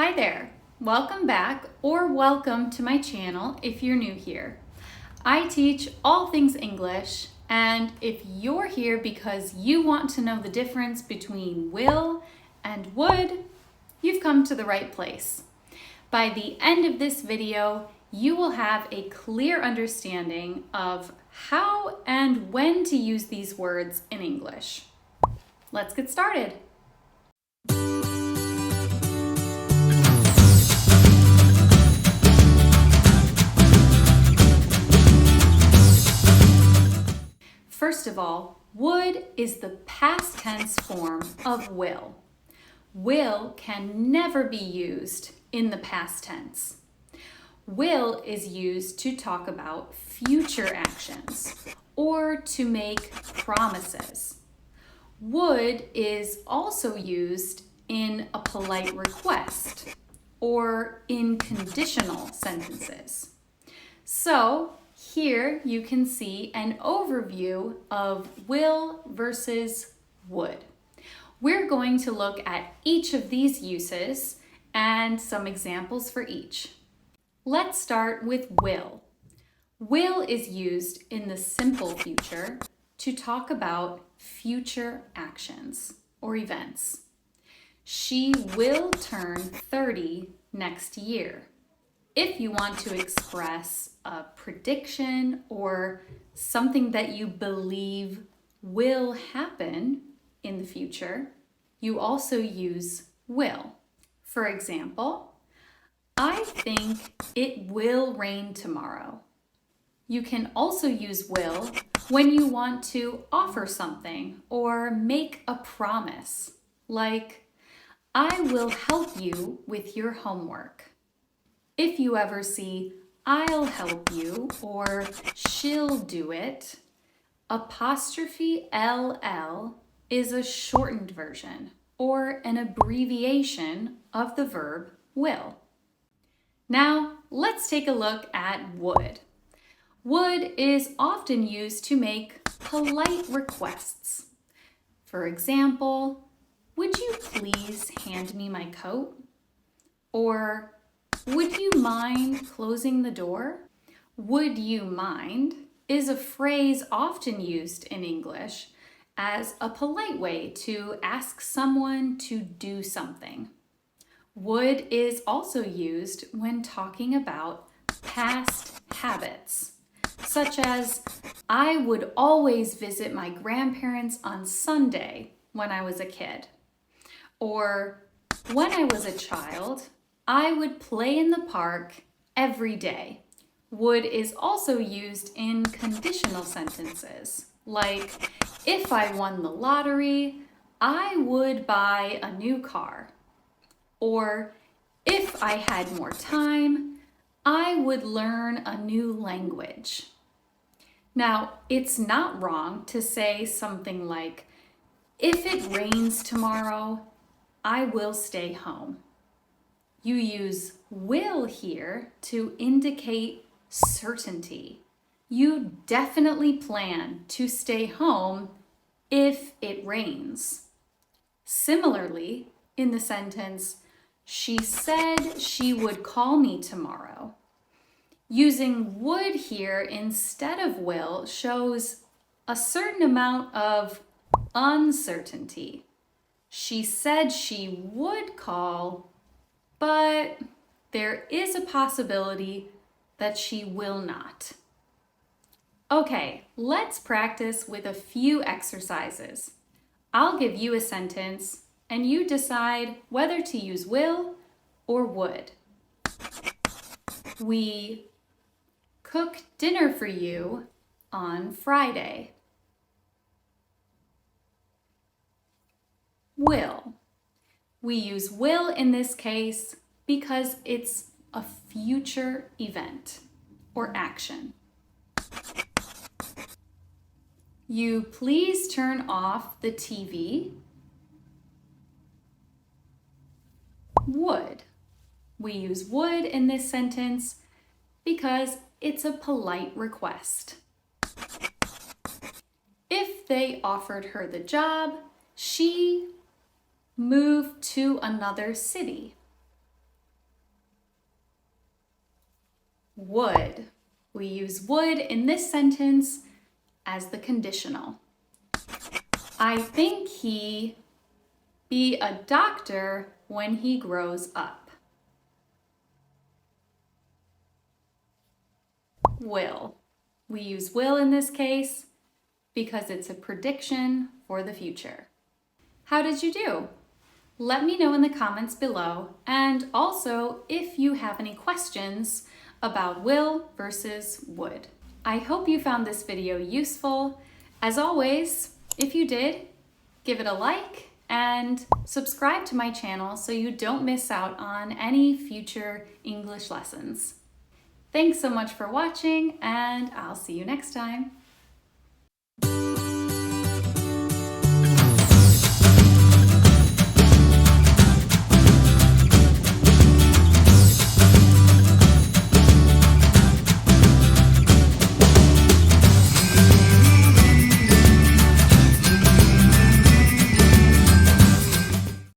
Hi there, welcome back or welcome to my channel if you're new here. I teach all things English, and if you're here because you want to know the difference between will and would, you've come to the right place. By the end of this video, you will have a clear understanding of how and when to use these words in English. Let's get started. First of all, would is the past tense form of will. Will can never be used in the past tense. Will is used to talk about future actions or to make promises. Would is also used in a polite request or in conditional sentences. So, here you can see an overview of will versus would. We're going to look at each of these uses and some examples for each. Let's start with will. Will is used in the simple future to talk about future actions or events. She will turn 30 next year. If you want to express a prediction or something that you believe will happen in the future, you also use will. For example, I think it will rain tomorrow. You can also use will when you want to offer something or make a promise, like, I will help you with your homework. If you ever see I'll help you or she'll do it, apostrophe LL is a shortened version or an abbreviation of the verb will. Now let's take a look at would. Would is often used to make polite requests. For example, would you please hand me my coat? Or would you mind closing the door? Would you mind is a phrase often used in English as a polite way to ask someone to do something. Would is also used when talking about past habits, such as, I would always visit my grandparents on Sunday when I was a kid. Or, when I was a child, I would play in the park every day. Would is also used in conditional sentences, like, if I won the lottery, I would buy a new car. Or, if I had more time, I would learn a new language. Now, it's not wrong to say something like, if it rains tomorrow, I will stay home. You use will here to indicate certainty. You definitely plan to stay home if it rains. Similarly, in the sentence, she said she would call me tomorrow. Using would here instead of will shows a certain amount of uncertainty. She said she would call, but there is a possibility that she will not. Okay, let's practice with a few exercises. I'll give you a sentence and you decide whether to use will or would. We cook dinner for you on Friday. Will. We use will in this case because it's a future event or action. You please turn off the TV. Would. We use would in this sentence because it's a polite request. If they offered her the job, she moved to another city. would. We use would in this sentence as the conditional. I think he be a doctor when he grows up. Will. We use will in this case because it's a prediction for the future. How did you do? Let me know in the comments below, and also if you have any questions about will versus would. I hope you found this video useful. As always, if you did, give it a like and subscribe to my channel so you don't miss out on any future English lessons. Thanks so much for watching, and I'll see you next time.